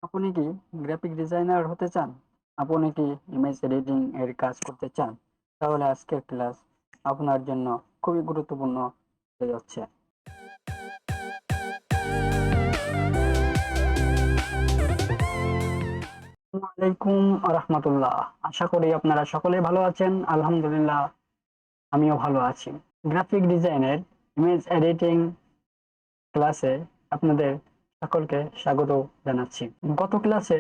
আপনি কি graphic designer হতে চান? আপনি কি ইমেজ এডিটিং এর কাজ করতে চান? তাহলে আজকের ক্লাস আপনার জন্য খুবই গুরুত্বপূর্ণ হতে যাচ্ছে। আসসালামু আলাইকুম রাহমাতুল্লাহ। আশা করি আপনারা সকলেই ভালো আছেন। আলহামদুলিল্লাহ, আমিও ভালো আছি। গ্রাফিক ডিজাইনের ইমেজ এডিটিং ক্লাসে আপনাদের সকলকে স্বাগত জানাচ্ছি। গত ক্লাসে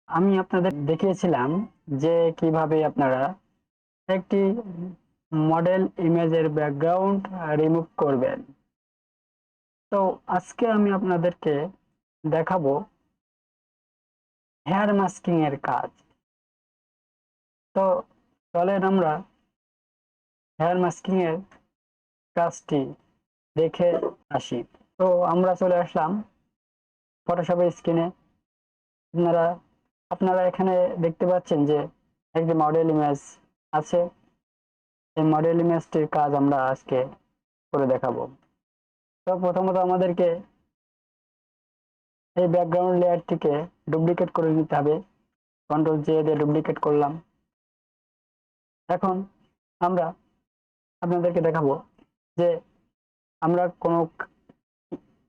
আমি আপনাদের দেখিয়েছিলাম যে কিভাবে আপনারা একটি মডেল ইমেজের ব্যাকগ্রাউন্ড রিমুভ করবেন। তো আজকে আমি আপনাদেরকে দেখাবো হেয়ার মাস্কিং এর কাজ। তো চলেন আমরা হেয়ার মাস্কিং এর কাজটি দেখে আসি। তো আমরা চলে আসলাম ফটোশপের স্ক্রিনে। আপনারা আপনারা এখানে দেখতে পাচ্ছেন যে একটি মডেল ইমেজ আছে। এই মডেল ইমেজটির কাজ আমরা আজকে করে দেখাবো। তো প্রথমত আমাদেরকে এই ব্যাকগ্রাউন্ড লেয়ারটিকে ডুপ্লিকেট করে নিতে হবে। কন্ট্রোল জে দিয়ে ডুপ্লিকেট করলাম। এখন আমরা আপনাদেরকে দেখাবো যে আমরা কোনো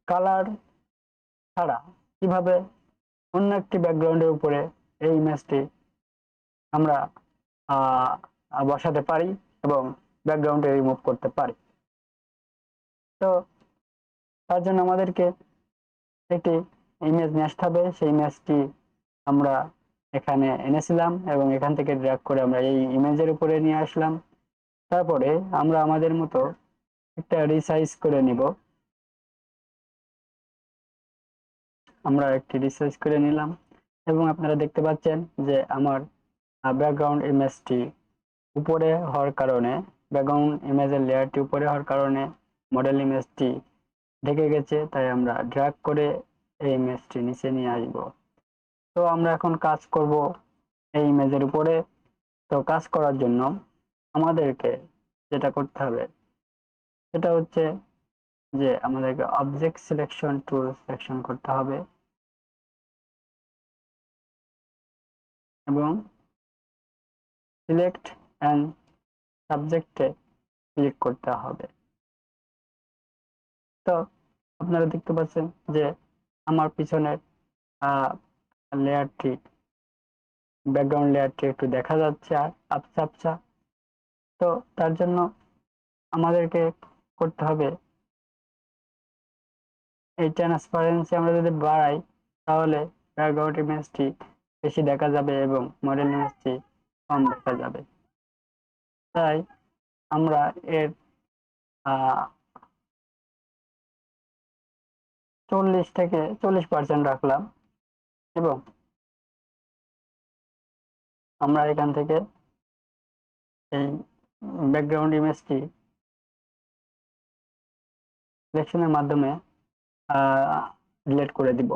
কালার ছাড়া কিভাবে অন্য একটি ব্যাকগ্রাউন্ডের উপরে এই ইমেজটি আমরা বসাতে পারি এবং ব্যাকগ্রাউন্ডে রিমুভ করতে পারি। তো তার জন্য আমাদেরকে একটি ইমেজ নিয়ে আসতে হবে। সেই ইমেজটি আমরা এখানে এনেছিলাম এবং এখান থেকে ড্র্যাগ করে আমরা এই ইমেজের উপরে নিয়ে আসলাম। তারপরে আমরা আমাদের মতো একটা রিসাইজ করে নিব। আমরা একটি রিসাইজ করে নিলাম এবং আপনারা দেখতে পাচ্ছেন যে আমার ব্যাকগ্রাউন্ড ইমেজটি উপরে হওয়ার কারণে, ব্যাকগ্রাউন্ড ইমেজের লেয়ারটি উপরে হওয়ার কারণে মডেল ইমেজটি ঢেকে গেছে। তাই আমরা ড্র্যাগ করে এই ইমেজটি নিচে নিয়ে আসব। তো আমরা এখন কাজ করব এই ইমেজের উপরে। তো কাজ করার জন্য আমাদেরকে যেটা করতে হবে সেটা হচ্ছে যে আমাদেরকে অবজেক্ট সিলেকশন টুল সিলেকশন করতে হবে এবং সিলেক্ট অ্যান্ড সাবজেক্টে ক্লিক করতে হবে। তো আপনারা দেখতে পাচ্ছেন যে আমার পিছনের লেয়ারটি, ব্যাকগ্রাউন্ড লেয়ারটি একটু দেখা যাচ্ছে আর আবছা আবছা। তো তার জন্য আমাদেরকে করতে হবে এই ট্রান্সপারেন্সি আমরা যদি বাড়াই তাহলে ব্যাকগ্রাউন্ড ইমেজটি বেশি দেখা যাবে এবং মডেল ইমেজটি কম দেখা যাবে। তাই আমরা এর 40% রাখলাম এবং আমরা এখান থেকে এই ব্যাকগ্রাউন্ড ইমেজটি সিলেকশনের মাধ্যমে ডিলিট করে দিব।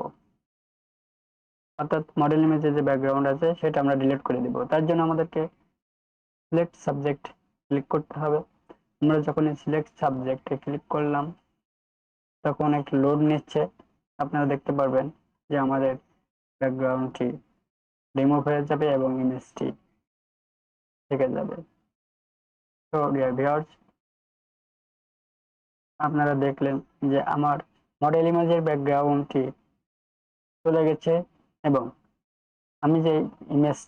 অর্থাৎ মডেল ইমেজে যে ব্যাকগ্রাউন্ড আছে সেটা আমরা ডিলিট করে দিব। তার জন্য আমাদেরকে সিলেক্ট সাবজেক্ট ক্লিক করতে হবে। আমরা যখন সিলেক্ট সাবজেক্টে ক্লিক করলাম তখন একটু লোড নিচ্ছে। আপনারা দেখতে পারবেন যে আমাদের ব্যাকগ্রাউন্ডটি রিমুভ হয়ে যাবে এবং ইমেজটি থেকে যাবে। তো ডিয়ার ভিউয়ার্স, আপনারা দেখলেন যে আমার মডেল ইমেজের ব্যাকগ্রাউন্ডটি চলে গেছে এবং আমি যে ইমেজ,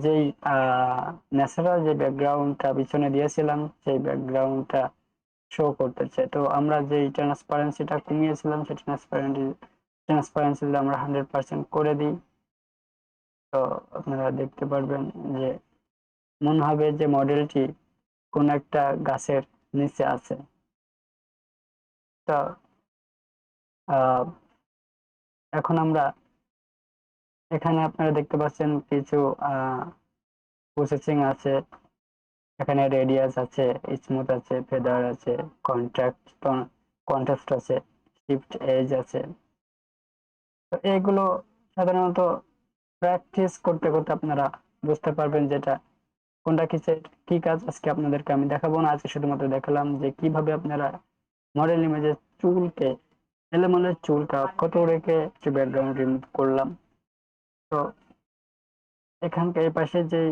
যেই ন্যাচারাল যে ব্যাকগ্রাউন্ডটা পিছনে দিয়েছিলাম সেই ব্যাকগ্রাউন্ডটা শো করতেছে। তো আমরা যেই ট্রান্সপারেন্সিটা কমিয়েছিলাম সেই ট্রান্সপারেন্সি যদি আমরা 100% করে দিই তো আপনারা দেখতে পারবেন যে মনে হবে যে মডেলটি কোন একটা গাছের নিচে আছে। তো এখন আমরা এখানে আপনারা দেখতে পাচ্ছেন কিছু প্রসেসিং আছে। এখানে রেডিয়াস আছে, স্মুথ আছে, ফেদার আছে, কন্ট্রাস্ট আছে, শিফট এজ আছে। তো এগুলো সাধারণত প্র্যাকটিস করতে করতে আপনারা বুঝতে পারবেন যেটা কোনটা কিসের কি কাজ। আজকে আপনাদেরকে আমি দেখাবো না, আজকে শুধুমাত্র দেখালাম যে কিভাবে আপনারা মডেল ইমেজের চুলকে, এলোমেলো চুলটা কত রেখে ব্যাকগ্রাউন্ড রিমুভ করলাম। তো এখানকার এই পাশে যে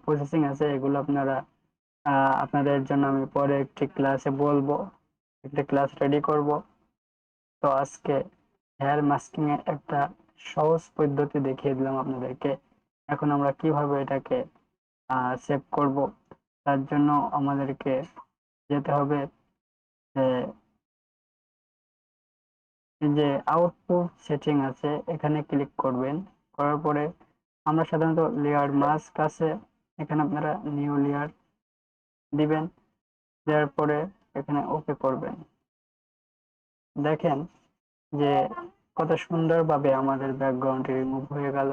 প্রসেসিং আছে এগুলো আপনারা আপনাদের জন্য আমি পরে একটি ক্লাসে বলবো, একটা ক্লাস রেডি করব। তো আজকে হেয়ার মাস্কিং এর একটা সহজ পদ্ধতি দেখিয়ে দিলাম আপনাদেরকে। এখন আমরা কিভাবে এটাকে সেভ করব, তার জন্য আমাদেরকে যেতে হবে যে আউটপুট সেটিং আছে এখানে ক্লিক করবেন। করার পরে আমরা সাধারণত লেয়ার মাস্ক আছে, এখানে আপনারা নিউ লেয়ার দিবেন, দেওয়ার পরে এখানে ওকে করবেন। দেখেন যে কত সুন্দরভাবে আমাদের ব্যাকগ্রাউন্ডটি রিমুভ হয়ে গেল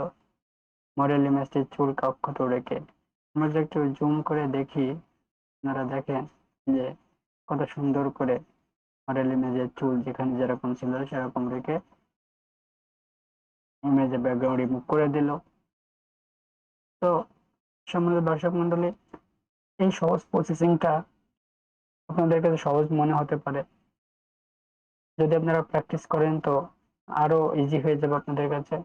মডেল ইমেজটি চুল অক্ষত রেখে। আমরা যদি একটু জুম করে দেখি, আপনারা দেখেন যে কত সুন্দর করে মডেল ইমেজের চুল যেখানে যেরকম ছিল সেরকম রেখে ইমেজের ব্যাকগ্রাউন্ড রিমুভ করে দিল। তো সম্মানিত দর্শক মন্ডলী, এই সহজ প্রসেসিংটা আপনাদের কাছে সহজ মনে হতে পারে, যদি আপনারা প্র্যাকটিস করেন তো আরো ইজি হয়ে যাবে আপনাদের কাছে।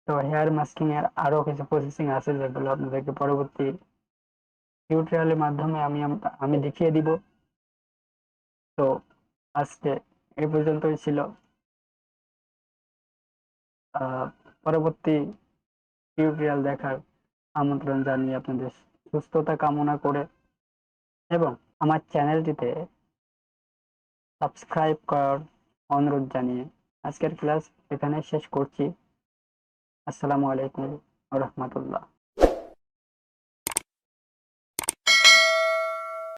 তো হেয়ার মাস্কিং এর আরো কিছু প্রসেসিং আছে যেগুলো আপনাদেরকে পরবর্তী টিউটোরিয়ালের মাধ্যমে আমি দেখিয়ে দিব। তো আজকে এই পর্যন্তই ছিল। পরবর্তী টিউটোরিয়াল দেখার আমন্ত্রণ জানিয়ে আপনাদের সুস্থতা কামনা করে এবং আমার চ্যানেলটিতে সাবস্ক্রাইব করার অনুরোধ জানিয়ে আজকের ক্লাস এখানে শেষ করছি। আসসালামু আলাইকুম ওয়া রাহমাতুল্লাহ।